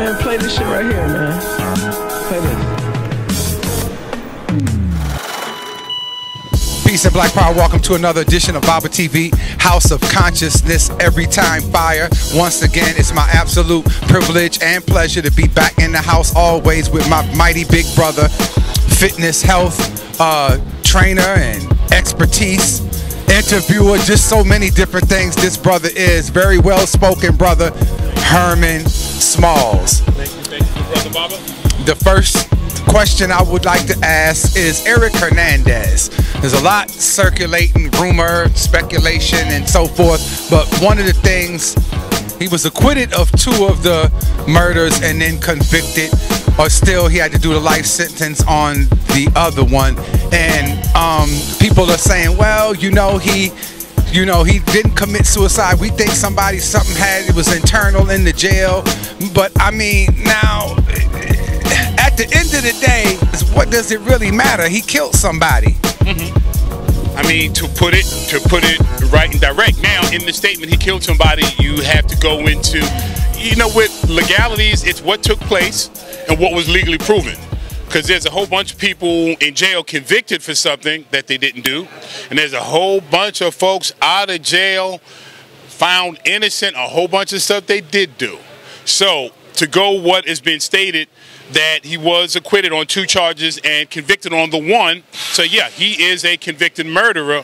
man. Play this shit right here, man. Play this. Peace and Black Power. Welcome to another edition of Baba TV, House of Consciousness, Every Time Fire. Once again, it's my absolute privilege and pleasure to be back in the house always with my mighty big brother, fitness, health, trainer and expertise, interviewer, just so many different things this brother is. Very well-spoken brother, Herman Smalls. Thank you, brother Baba. The first question I would like to ask is Eric Hernandez. There's a lot circulating, rumor, speculation, and so forth, but one of the things, he was acquitted of 2 of the murders and then convicted, or still he had to do the life sentence on the other one. And people are saying, well, he didn't commit suicide. We think something had, it was internal in the jail. But I mean, now, at the end of the day, what does it really matter? He killed somebody. I mean, to put it right and direct. Now, in the statement, he killed somebody, you have to go into, with legalities, it's what took place and what was legally proven. Because there's a whole bunch of people in jail convicted for something that they didn't do. And there's a whole bunch of folks out of jail found innocent, a whole bunch of stuff they did do. So, to go what has been stated, that he was acquitted on 2 charges and convicted on the 1. So yeah, he is a convicted murderer.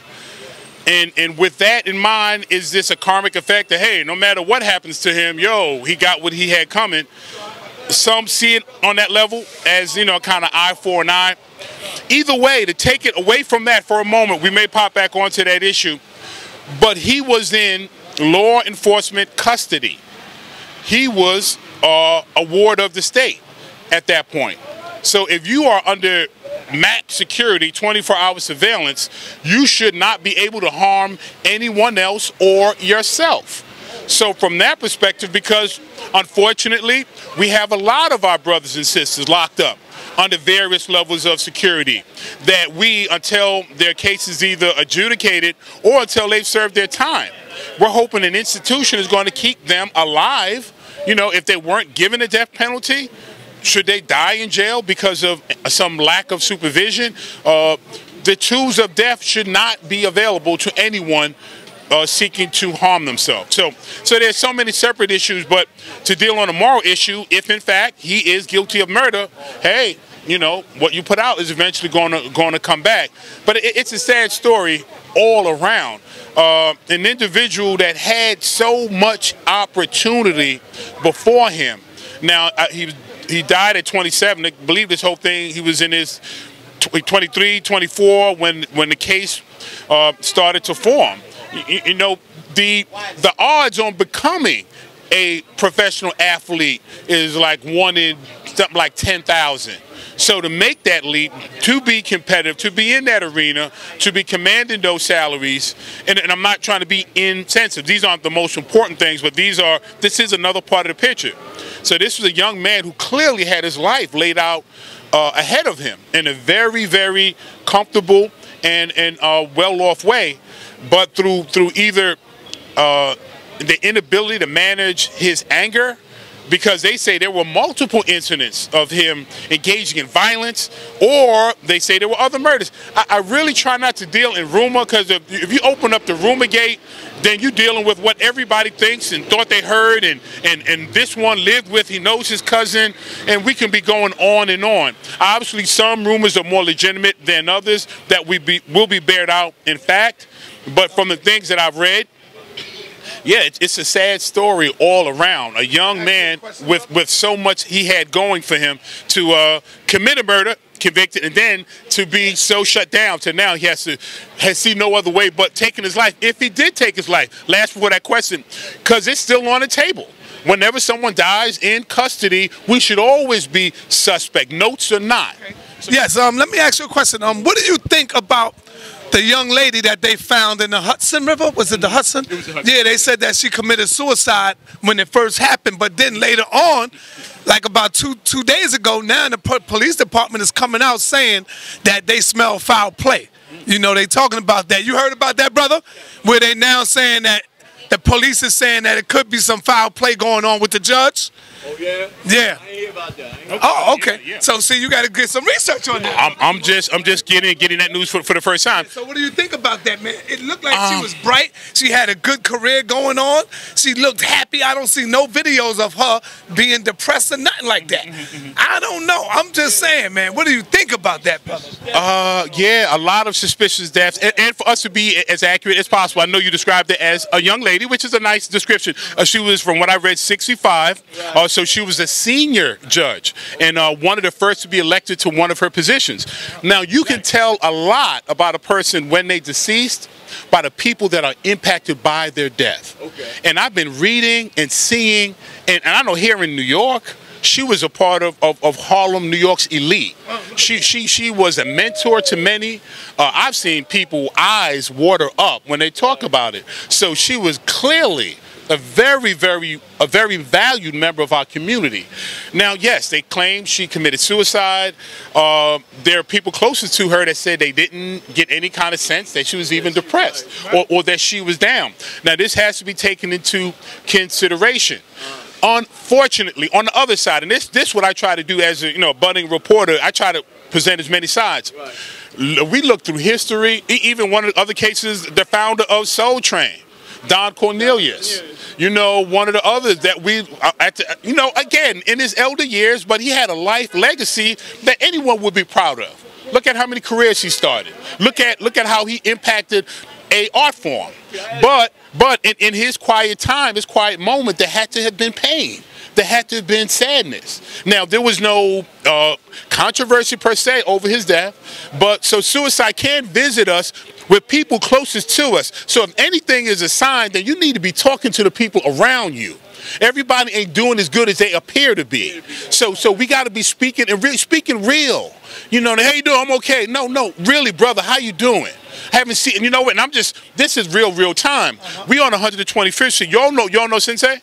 And with that in mind, is this a karmic effect that, hey, no matter what happens to him, he got what he had coming? Some see it on that level as, kind of eye for an eye. Either way, to take it away from that for a moment, we may pop back onto that issue. But he was in law enforcement custody. He was a ward of the state at that point. So if you are under max security, 24-hour surveillance, you should not be able to harm anyone else or yourself. So from that perspective, because unfortunately, we have a lot of our brothers and sisters locked up under various levels of security that until their case is either adjudicated or until they've served their time, we're hoping an institution is going to keep them alive. If they weren't given a death penalty, should they die in jail because of some lack of supervision? The tools of death should not be available to anyone seeking to harm themselves. So there's so many separate issues, but to deal on a moral issue, if in fact he is guilty of murder, hey, what you put out is eventually going to come back. But it's a sad story all around. An individual that had so much opportunity before him. Now, he died at 27. I believe this whole thing, he was in his 23, 24 when the case started to form. The odds on becoming a professional athlete is like 1 in something like 10,000. So to make that leap, to be competitive, to be in that arena, to be commanding those salaries, and I'm not trying to be insensitive. These aren't the most important things, but this is another part of the picture. So this was a young man who clearly had his life laid out ahead of him in a very, very comfortable and well-off way, but through either the inability to manage his anger, because they say there were multiple incidents of him engaging in violence, or they say there were other murders. I really try not to deal in rumor, because if you open up the rumor gate, then you're dealing with what everybody thinks and thought they heard, and this one lived with, he knows his cousin, and we can be going on and on. Obviously, some rumors are more legitimate than others that will be bared out in fact, but from the things that I've read, yeah, it's a sad story all around. A young man with so much he had going for him to commit a murder, convicted, and then to be so shut down to now he has seen no other way but taking his life. If he did take his life, last before that question, because it's still on the table. Whenever someone dies in custody, we should always be suspect, notes or not. So yes, let me ask you a question. What do you think about the young lady that they found in the Hudson River? Was it the Hudson? It was the Hudson. Yeah, they said that she committed suicide when it first happened, but then later on, like about two days ago, now the police department is coming out saying that they smell foul play. They talking about that. You heard about that, brother? Where they now saying that the police is saying that it could be some foul play going on with the judge? Oh, yeah? Yeah. I ain't hear about that. Oh, okay. Yeah. So, see, you got to get some research on that. I'm just getting that news for the first time. So what do you think about that, man? It looked like she was bright. She had a good career going on. She looked happy. I don't see no videos of her being depressed or nothing like that. I don't know. I'm just saying, man. What do you think about that, brother? Yeah, a lot of suspicious deaths, and for us to be as accurate as possible, I know you described it as a young lady, which is a nice description. She was, from what I read, 65. So she was a senior judge and one of the first to be elected to one of her positions. Now, you can tell a lot about a person when they deceased by the people that are impacted by their death. And I've been reading and seeing, and I know here in New York, she was a part of Harlem, New York's elite. She was a mentor to many. I've seen people eyes water up when they talk about it. So she was clearly a very valued member of our community. Now, yes, they claim she committed suicide. There are people closest to her that said they didn't get any kind of sense that she was even depressed or that she was down. Now, this has to be taken into consideration. Unfortunately, on the other side, and this what I try to do as a budding reporter, I try to present as many sides. We look through history. Even one of the other cases, the founder of Soul Train, Don Cornelius. One of the others that again, in his elder years, but he had a life legacy that anyone would be proud of. Look at how many careers he started. Look at how he impacted a art form. But in his quiet time, his quiet moment, there had to have been pain. There had to have been sadness. Now, there was no controversy per se over his death, but so suicide can visit us with people closest to us. So if anything is a sign, then you need to be talking to the people around you. Everybody ain't doing as good as they appear to be. So we got to be speaking real. How you doing? I'm okay. No, really, brother, how you doing? Haven't seen, and this is real time. We on 125th Street. Y'all know Sensei?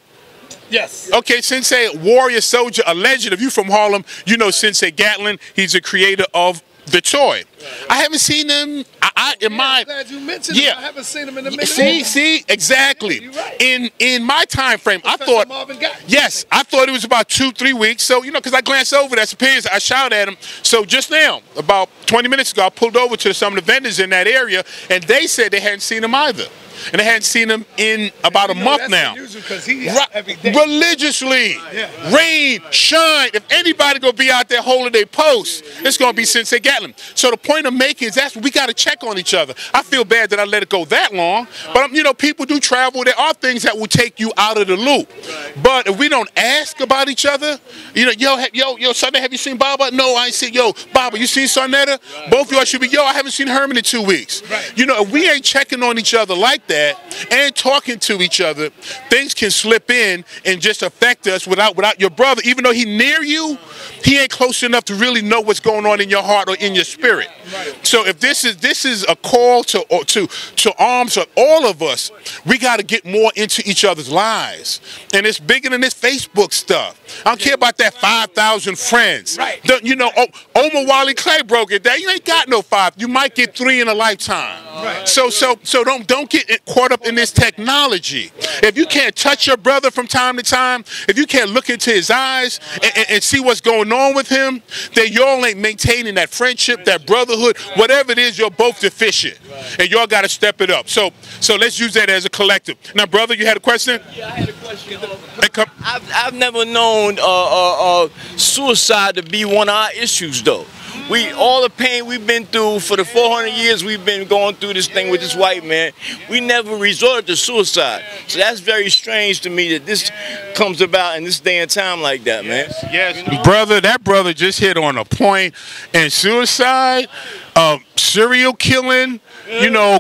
Yes. Okay, Sensei, warrior, soldier, a legend. If you from Harlem, you know Sensei Gatlin. He's a creator of the toy. I haven't seen him. I'm glad you mentioned him. I haven't seen him in a minute. See, exactly. Yeah, you're right. In my time frame, Professor I thought. Marvin Gaye. Yes, I thought it was about 2-3 weeks. So because I glanced over that appearance, I shouted at him. So just now, about 20 minutes ago, I pulled over to some of the vendors in that area, and they said they hadn't seen him either. And they hadn't seen him in about a month now. Because he every day. Religiously, rain, shine. If anybody gonna be out there holding their post, it's gonna be Sensei Gatlin. So the point I'm making is we gotta check on each other. I feel bad that I let it go that long, but people do travel. There are things that will take you out of the loop. But if we don't ask about each other, yo, Saneter, have you seen Baba? No, I ain't seen. Yo, Baba, you seen Saneter? Both of y'all should be. Yo, I haven't seen Herman in 2 weeks. If we ain't checking on each other like that and talking to each other, things can slip in and just affect us without your brother. Even though he near you, he ain't close enough to really know what's going on in your heart or in your spirit. So if this is a call to arms of all of us, we got to get more into each other's lives. And it's bigger than this Facebook stuff. I don't care about that 5,000 friends. Omar Wally Clay broke it down. You ain't got no 5. You might get 3 in a lifetime. So don't get caught up in this technology. If you can't touch your brother from time to time, if you can't look into his eyes and see what's going on with him, then y'all ain't maintaining that friendship, that brotherhood, whatever it is, you're both deficient. And y'all got to step it up. So let's use that as a collective. Now, brother, you had a question? Yeah, I had a question. I've never known suicide to be one of our issues, though. All the pain we've been through for the 400 years we've been going through this thing with this white man, we never resorted to suicide. So that's very strange to me that this comes about in this day and time like that, man. Yes, brother, that brother just hit on a point. And suicide, serial killing,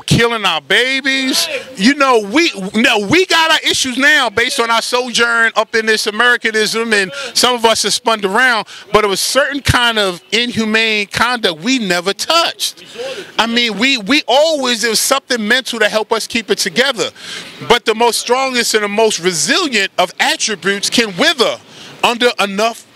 killing our babies. We got our issues now based on our sojourn up in this Americanism, and some of us have spun around, but it was certain kind of inhumane conduct we never touched. I mean, we always, there was something mental to help us keep it together. But the most strongest and the most resilient of attributes can wither under enough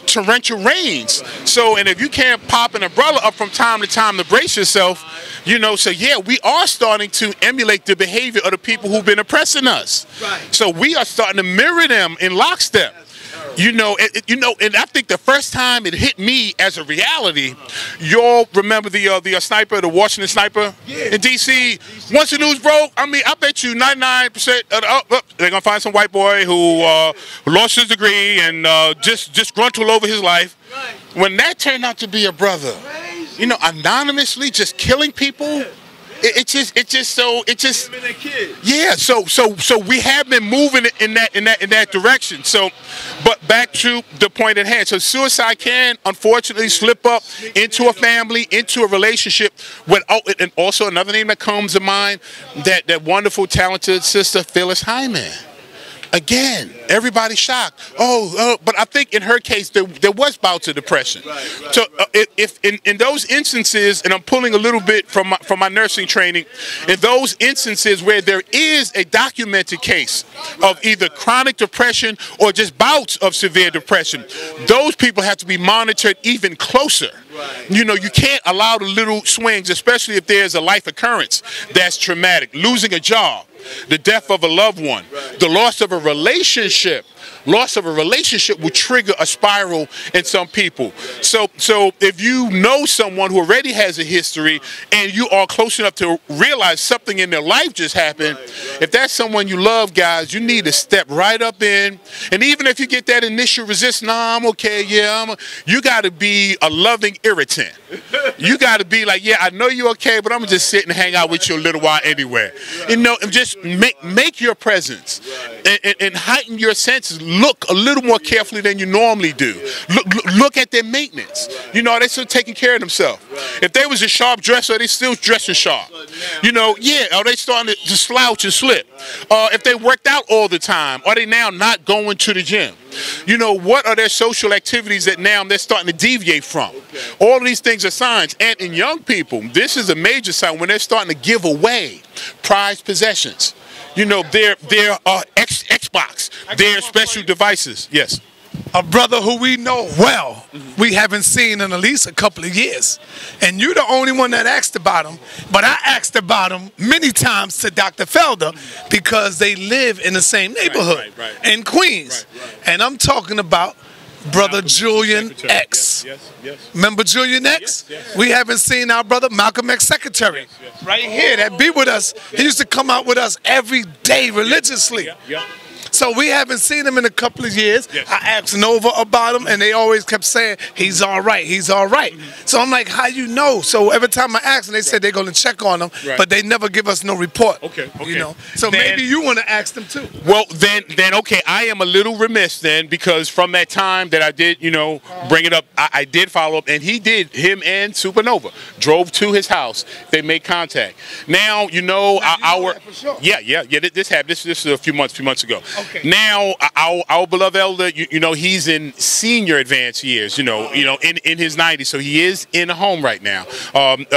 torrential rains. So, and if you can't pop an umbrella up from time to time to brace yourself, so yeah, we are starting to emulate the behavior of the people who've been oppressing us. So we are starting to mirror them in lockstep. You know, and I think the first time it hit me as a reality, y'all remember the sniper, the Washington sniper in D.C. Once the news broke, I mean, I bet you 99% of they're gonna find some white boy who lost his degree and just gruntled over his life. When that turned out to be a brother, you know, anonymously just killing people. It's just yeah. So we have been moving in that direction. So, but back to the point at hand. So suicide can unfortunately slip up into a family, into a relationship. And also another name that comes to mind, that wonderful, talented sister Phyllis Hyman. Again, everybody's shocked. But I think in her case there was bouts of depression. Right. So if in those instances, and I'm pulling a little bit from my nursing training, in those instances where there is a documented case of either chronic depression or just bouts of severe depression, those people have to be monitored even closer. Right. You know, you can't allow the little swings, especially if there's a life occurrence that's traumatic, losing a job, the death of a loved one, the loss of a relationship. Loss of a relationship will trigger a spiral in some people. So if you know someone who already has a history and you are close enough to realize something in their life just happened, if that's someone you love, guys, you need to step right up in. And even if you get that initial resistance, nah, I'm okay, yeah, you got to be a loving irritant. You got to be like, yeah, I know you're okay, but I'm going to just sit and hang out with you a little while anyway. You know, and just make your presence and heighten your senses. Look a little more carefully than you normally do. Look at their maintenance. You know, they're still taking care of themselves. If they was a sharp dresser, they still dressing sharp. You know, yeah, are they starting to slouch and slip? If they worked out all the time, are they now not going to the gym? You know, what are their social activities that now they're starting to deviate from? All of these things are signs. And in young people, this is a major sign when they're starting to give away prized possessions. You know, their Xbox, their special devices. Yes. A brother who we know well, we haven't seen in at least a couple of years. And you're the only one that asked about him. But I asked about him many times to Dr. Felder because they live in the same neighborhood in Queens. And I'm talking about Brother Julian X. Yes. Remember Julian X? Yes. We haven't seen our brother Malcolm X secretary right here that be with us. He used to come out with us every day religiously. So we haven't seen him in a couple of years. I asked Nova about him, and they always kept saying, he's all right, he's all right. So I'm like, how you know? So every time I ask them, they said they're going to check on him, but they never give us no report. Okay. You know? So then, maybe you want to ask them too. Well, then, okay, I am a little remiss then, because from that time that I did, you know, bring it up, I did follow up, and him and Supernova drove to his house. They made contact. Now, you know, this happened. This is a few months ago. Okay. Now, our beloved elder, you know, he's in senior advanced years, you know, in his 90s, so he is in a home right now.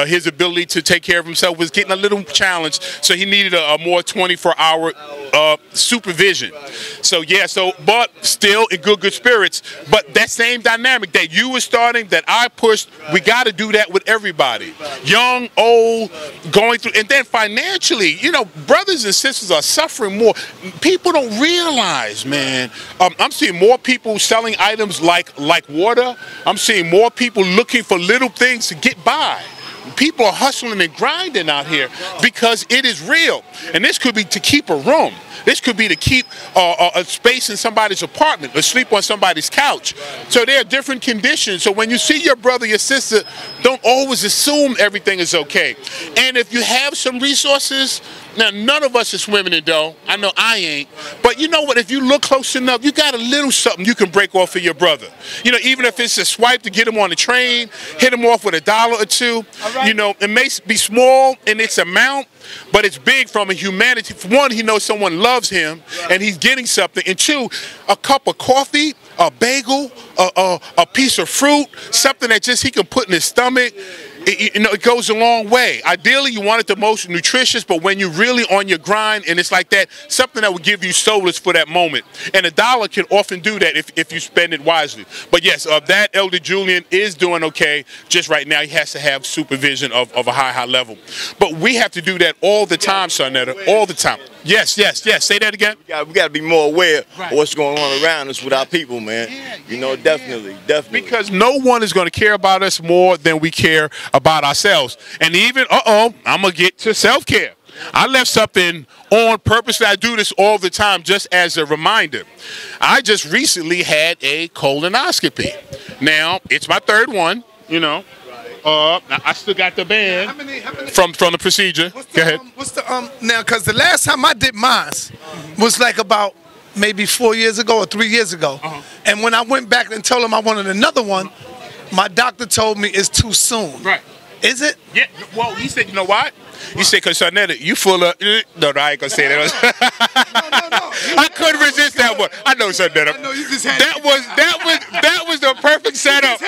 His ability to take care of himself was getting a little challenged, so he needed a more 24-hour supervision. So yeah, but still in good spirits. But that same dynamic that you were starting, that I pushed, we got to do that with everybody, young, old, going through, and then financially, you know, brothers and sisters are suffering more. People don't realize, man. I'm seeing more people selling items like water. I'm seeing more people looking for little things to get by. People are hustling and grinding out here because it is real. And this could be to keep a room. This could be to keep a space in somebody's apartment or sleep on somebody's couch. So there are different conditions. So when you see your brother, your sister, don't always assume everything is okay. And if you have some resources, now none of us is swimming in dough. I know I ain't. But you know what? If you look close enough, you got a little something you can break off for your brother. You know, even if it's a swipe to get him on the train, hit him off with $1 or $2. You know, it may be small in its amount, but it's big from a humanity. For one, he knows someone loves him and he's getting something. And two, a cup of coffee, a bagel, a piece of fruit, something that just he can put in his stomach. You know, it goes a long way. Ideally, you want it the most nutritious, but when you're really on your grind and it's like that, something that will give you solace for that moment. And $1 can often do that if you spend it wisely. But yes, that Elder Julian is doing okay. Just right now, he has to have supervision of a high level. But we have to do that all the time, Saneter, all the time. Yes. Say that again. We got to be more aware of what's going on around us with our people, man. Definitely. Because no one is going to care about us more than we care about ourselves. And even, I'm going to get to self-care. I left something on purpose. I do this all the time just as a reminder. I just recently had a colonoscopy. Now, it's my third one, I still got the band from the procedure. Go ahead. Now, because the last time I did mine was like about maybe 4 years ago or 3 years ago. And when I went back and told him I wanted another one, my doctor told me it's too soon. Right. Is it? Yeah. Well, he said, you know what? He said, because Saneter, you full of... No, I ain't going to say that. No. I couldn't resist that one. I know Saneter. That was the perfect setup.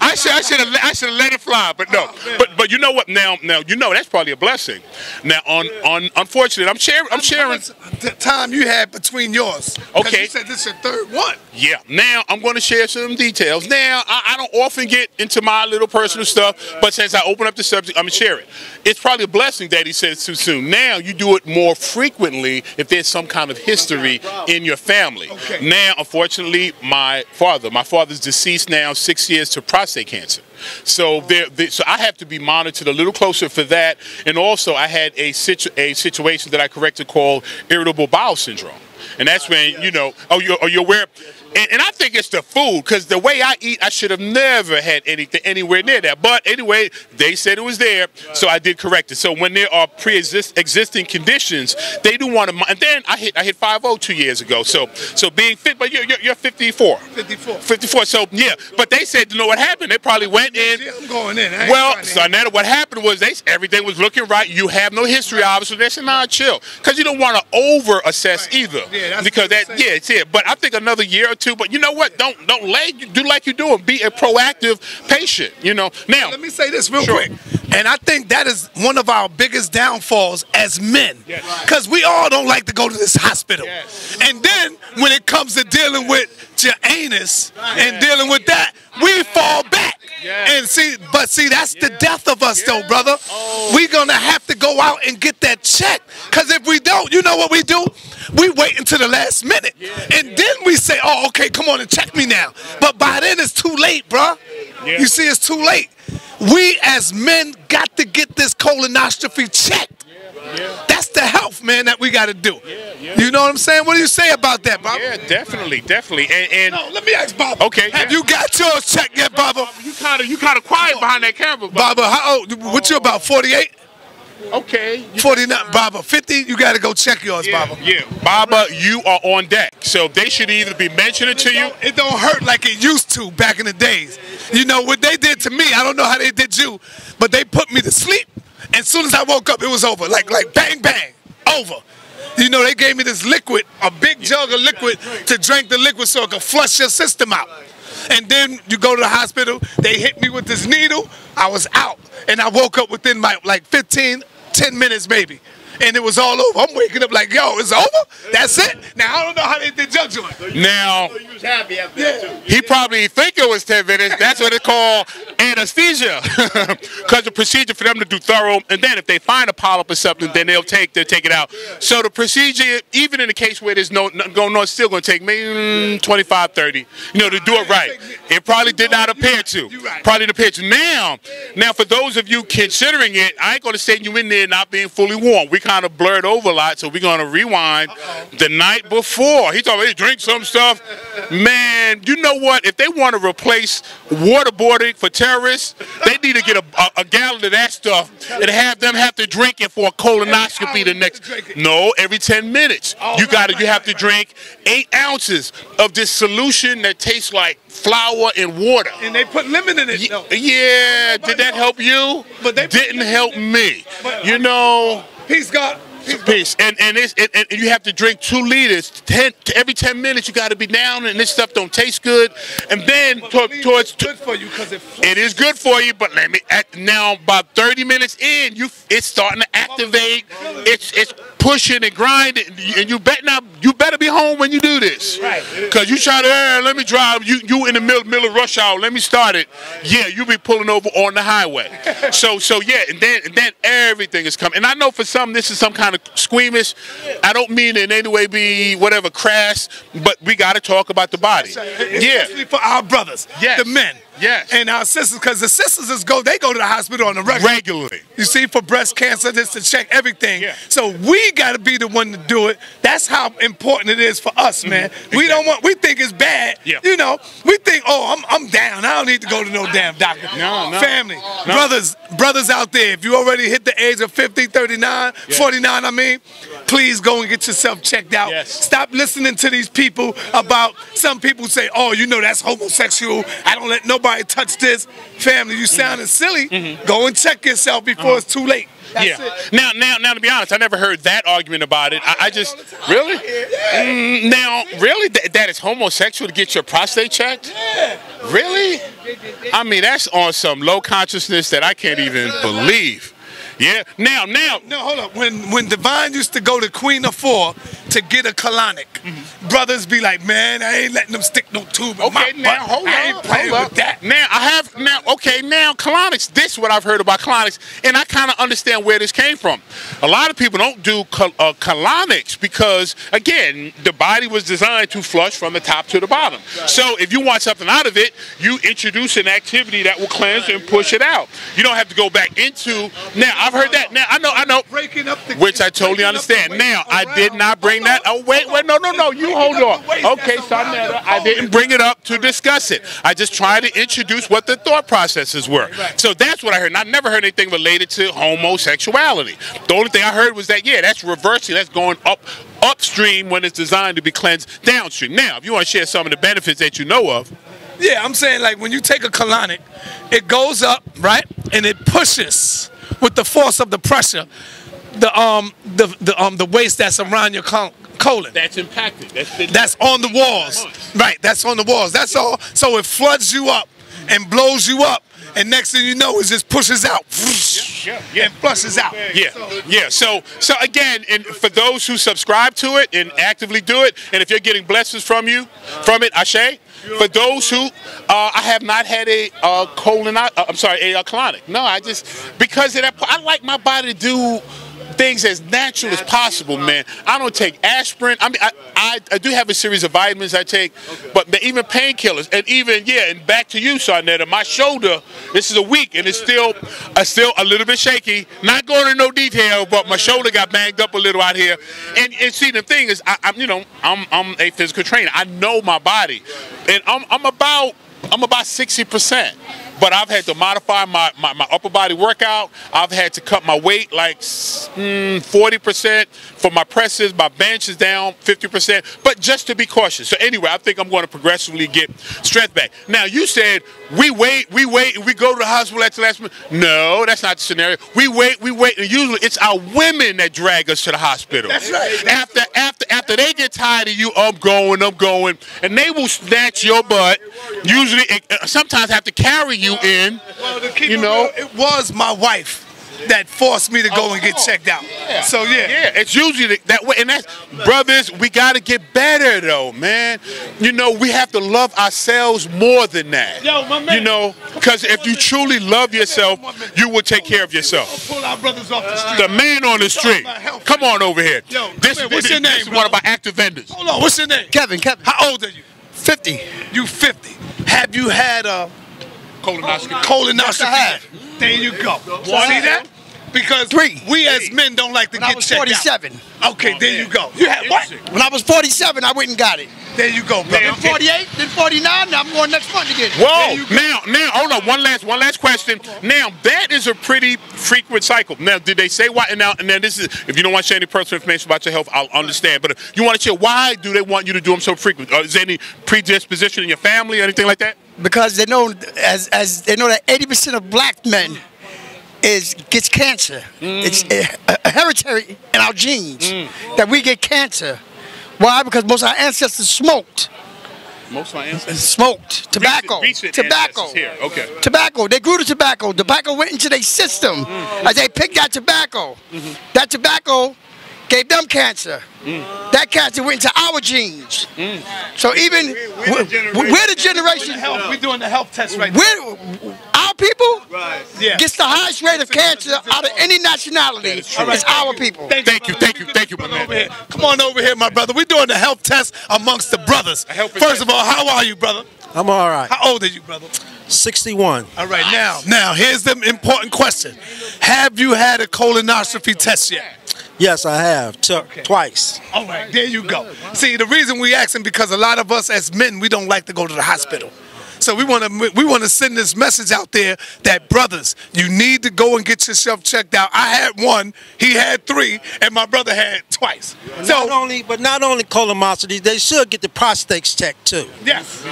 I should have let it fly, but no. But you know what? Now that's probably a blessing. Now unfortunately, I'm sharing the time you had between yours. Okay. You said this is your third one. Yeah. Now I'm going to share some details. Now I don't often get into my little personal stuff, but since I open up the subject, I'm gonna share it. It's probably a blessing that he said it's too soon. Now you do it more frequently if there's some kind of history in your family. Okay. Now, unfortunately, my father's deceased now, 6 years to prostate cancer. So so I have to be monitored a little closer for that. And also I had a situation that I corrected called irritable bowel syndrome. And that's when, you're aware. And I think it's the food, because the way I eat, I should have never had anything anywhere near that. But anyway, they said it was there, so I did correct it. So when there are pre-existing conditions, they do want to. And then I hit 50 2 years ago. So being fit, but you're 54. 54. So yeah, but they said, you know what happened? They probably went in. I'm going in. Well, so now what happened was everything was looking right. You have no history, obviously. They said, nah, chill, because you don't want to over-assess either. Yeah, because it's it. But I think another year or two. But you know what? Don't do like you're doing. Be a proactive patient. Now. Let me say this real quick, and I think that is one of our biggest downfalls as men, because we all don't like to go to this hospital. And then when it comes to dealing with your anus and dealing with that, we fall back. And see, that's the death of us, though, brother. We're gonna have to go out and get that check, because if we don't, you know what we do? We wait until the last minute, and then we say, "Oh, okay, come on and check me now." But by then it's too late, bro. You see, it's too late. We as men got to get this colonoscopy checked. That's the health, man, that we got to do. You know what I'm saying? What do you say about that, Bob? Yeah, definitely. And no, let me ask Bob. Okay. Have you got yours checked yet, Baba? You kind of quiet behind that camera, Baba. How old? What you about? 48? Okay. 49. Baba. 50. You got to go check yours, Baba. Yeah, Baba, you are on deck. So they should either be mentioning to you. It don't hurt like it used to back in the days. You know what they did to me? I don't know how they did you, but they put me to sleep. And as soon as I woke up, it was over. Like bang, bang, over. They gave me this liquid, a big jug of liquid to drink the liquid so it could flush your system out. And then you go to the hospital, they hit me with this needle, I was out. And I woke up within my 10 minutes maybe. And it was all over. I'm waking up like, yo, it's over? That's it? Now, I don't know how they did judge joint. Now, So you was happy after that, too. he probably think it was 10 minutes. That's what it's called anesthesia. Because the procedure for them to do thorough, and then if they find a polyp or something, then they'll take it out. So the procedure, even in the case where there's nothing going on, it's still going to take maybe 25, 30, to do it right. It probably did not appear to. Probably didn't appear to. Now, for those of you considering it, I ain't going to send you in there not being fully warm. We kind of blurred over a lot, so we're going to rewind the night before. He told me, hey, drink some stuff. Man, you know what? If they want to replace waterboarding for terrorists, they need to get a gallon of that stuff and have them have to drink it for a colonoscopy the next. No, every 10 minutes. You have to drink 8 ounces of this solution that tastes like flour and water. And they put lemon in it, though. Yeah, did that help you? But they didn't help me. Peace, God. Peace. And you have to drink 2 liters. Every 10 minutes you got to be down, and this stuff don't taste good. And then towards good for you because it is good for you. But now about 30 minutes in, it's starting to activate. It's pushing and grinding, and you better be home when you do this. Right. Because you try to, let me drive, you in the middle of rush hour, let me start it. Yeah, you be pulling over on the highway. So yeah, and then everything is coming. And I know for some this is some kind of squeamish. I don't mean in any way be whatever crass, but we got to talk about the body. Especially for our brothers, the men. Yes. And our sisters, because the sisters they go to the hospital on a regularly. You see, for breast cancer, just to check everything. Yeah. So we got to be the one to do it. That's how important it is for us, man. Exactly. We think it's bad. Yeah. You know, we think, oh, I'm down. I don't need to go to no damn doctor. No. Family, No. brothers out there, if you already hit the age of 50, 39, 49, I mean, please go and get yourself checked out. Yes. Stop listening to these people about, some people say, oh, you know, that's homosexual. I don't let nobody touch this. Family, you sounding silly. Go and check yourself before it's too late. That's it. Now, to be honest, I never heard that argument about it. I just really. Now, really, that is homosexual to get your prostate checked? Yeah. Really? I mean, that's on some low consciousness that I can't even believe. Yeah. Now. No, hold up. When Divine used to go to Queen of Four to get a colonic, brothers be like, man, I ain't letting them stick no tube in my butt. Hold I ain't playing with that. Now, colonics, this is what I've heard about colonics, and I kind of understand where this came from. A lot of people don't do colonics because, again, the body was designed to flush from the top to the bottom. Right. So if you want something out of it, you introduce an activity that will cleanse and push it out. You don't have to go back into. Now, I've heard that. Now, I know. Breaking up the, which I totally understand. Now, I did not bring that. Oh, wait, no. You hold on. Okay, Saneter, I didn't bring it up to discuss it. I just tried to introduce what the thought processes were. So that's what I heard. And I never heard anything related to homosexuality. The only thing I heard was that, yeah, that's reversing. That's going upstream when it's designed to be cleansed downstream. Now, if you want to share some of the benefits that you know of. Yeah, I'm saying, like, when you take a colonic, it goes up, right, and it pushes with the force of the pressure the waste that's around your colon. That's impacted. That's on the walls. Right, that's on the walls. That's all. So it floods you up and blows you up, and next thing you know, it just pushes out and flushes out. Yeah. So again, and for those who subscribe to it and actively do it, and if you're getting blessings from it, Ashe. For those who, I have not had a colonic. No, I just, because of that, I like my body to do things as natural as possible, man. I don't take aspirin. I mean, I do have a series of vitamins I take, but even painkillers, and even, and back to you, Saneter, my shoulder, this is a week, and it's still a little bit shaky. Not going into no detail, but my shoulder got banged up a little out here. And see, the thing is, I'm a physical trainer. I know my body, and I'm about 60%. But I've had to modify my upper body workout. I've had to cut my weight like 40% for my presses. My bench is down 50%, but just to be cautious. So anyway, I think I'm going to progressively get strength back. Now, you said we wait, and we go to the hospital at the last minute. No, that's not the scenario. We wait, and usually it's our women that drag us to the hospital. That's right. After they get tired of you, I'm going, and they will snatch your butt. Usually, sometimes have to carry you in. Well, to keep it was my wife that forced me to go and get checked out. Yeah. So yeah, it's usually that way, and that's, brothers, we got to get better though, man. We have to love ourselves more than that. Yo, my man. Because if you truly love yourself, you will take care of yourself. Pull our brothers off the street. The man on the street. Come on over here. Yo, this what's your name, is one of our active vendors. Hold on, what's your name? Kevin. How old are you? 50. You 50. Have you had a Colonoscopy. colonoscopy? Yes, I have. There you go. See that? Because 3. we as men don't like to When I get was checked 47. out. Okay, there you go. You had what? When I was 47, I went and got it. There you go, brother. Then 48, then 49, now I'm going next month to get it. Whoa! Now, hold on. One last question. Now, that is a pretty frequent cycle. Now, did they say why? And now this is, if you don't want to share any personal information about your health, I'll understand. But if you want to share, why do they want you to do them so frequent? Is there any predisposition in your family or anything like that? Because they know, as they know that 80% of black men gets cancer. It's hereditary in our genes that we get cancer. Why? Because most of our ancestors smoked. Most of my ancestors smoked tobacco. Recent tobacco. Here. Okay. Tobacco. They grew the tobacco. Tobacco went into their system as they picked that tobacco. That tobacco gave them cancer. That cancer went into our genes. So even we're the generation. We're doing the health test right now. Our people Yeah. gets the highest rate of cancer out of any nationality. It's our people. Thank you, my man. Come on over here, my brother. We're doing the health test amongst the brothers. First of all, how are you, brother? I'm all right. How old are you, brother? 61. All right, now here's the important question. Have you had a colonoscopy test yet? Yes, I have. Twice. All right, there you go. See, the reason we asking because a lot of us as men, we don't like to go to the hospital. So we want to send this message out there that brothers, you need to go and get yourself checked out. I had one, he had 3, and my brother had twice. Not only colonoscopy, they should get the prostates checked too. Yes.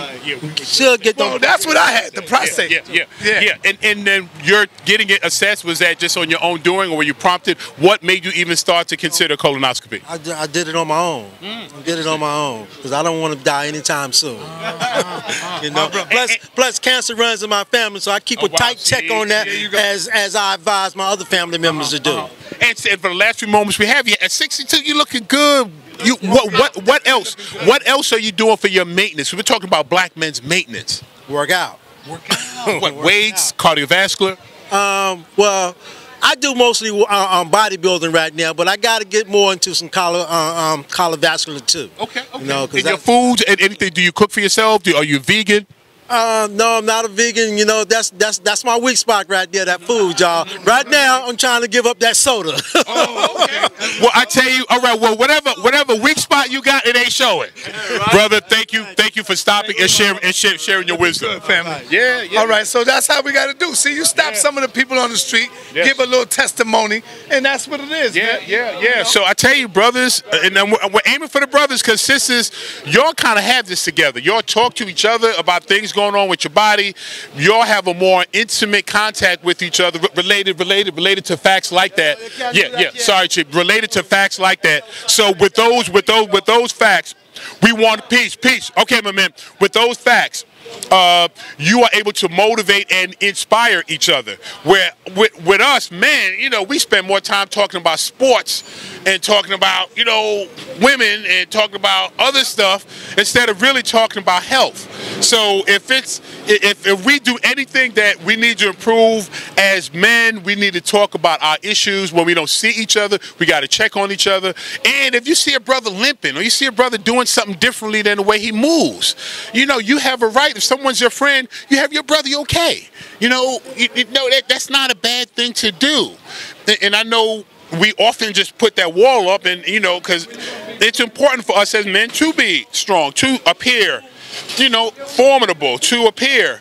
Should get them. Well, that's what I had, the prostate. Yeah. And then you're getting it assessed. Was that just on your own doing, or were you prompted? What made you even start to consider colonoscopy? I did it on my own. I did it on my own because I don't want to die anytime soon. You know. Plus, cancer runs in my family, so I keep a tight check on that as I advise my other family members to do. And for the last few moments we have you, at 62, you're looking good. What else? What else are you doing for your maintenance? We're talking about black men's maintenance. Work out. What, weights, cardiovascular? Well, I do mostly bodybuilding right now, but I got to get more into some cardiovascular too. Okay. You know, and your foods and anything, do you cook for yourself? Are you vegan? No, I'm not a vegan. You know, that's my weak spot right there, that food, y'all. Right now, I'm trying to give up that soda. Oh, okay. Well, I tell you, all right, well, whatever weak spot you got, it ain't showing. Right. Brother, thank you for stopping and sharing your wisdom. Good, family. Yeah. All right, so that's how we got to do. See, you stop some of the people on the street, give a little testimony, and that's what it is, man. Yeah. So I tell you, brothers, and we're aiming for the brothers because sisters, y'all kind of have this together. Y'all talk to each other about things going on with your body. Y'all have a more intimate contact with each other, related to facts like that. Yeah. Sorry, Chief. Related to facts like that. So with those facts, we want peace. Okay, my man. With those facts, you are able to motivate and inspire each other. Where with us men, you know, we spend more time talking about sports and talking about, you know, women and talking about other stuff instead of really talking about health. So if we do anything that we need to improve as men, we need to talk about our issues. When we don't see each other, we got to check on each other. And if you see a brother limping or you see a brother doing something differently than the way he moves, you know, you have a right. If someone's your friend, you have your brother, you okay. You know, that's not a bad thing to do. And I know we often just put that wall up, and, you know, because it's important for us as men to be strong, to appear, you know, formidable, to appear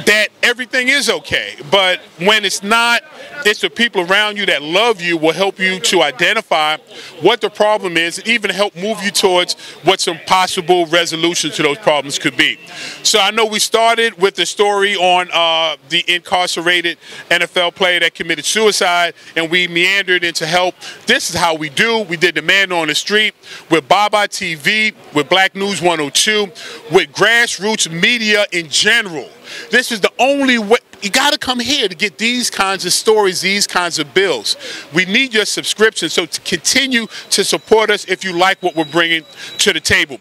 that everything is okay. But when it's not, it's the people around you that love you will help you to identify what the problem is and even help move you towards what some possible resolution to those problems could be. So I know we started with the story on the incarcerated NFL player that committed suicide, and we meandered into help. This is how we do. We did the Man on the Street with Baba TV, with Black News 102, with grassroots media in general. This is the only way. You got to come here to get these kinds of stories, these kinds of bills. We need your subscription, so to continue to support us if you like what we're bringing to the table.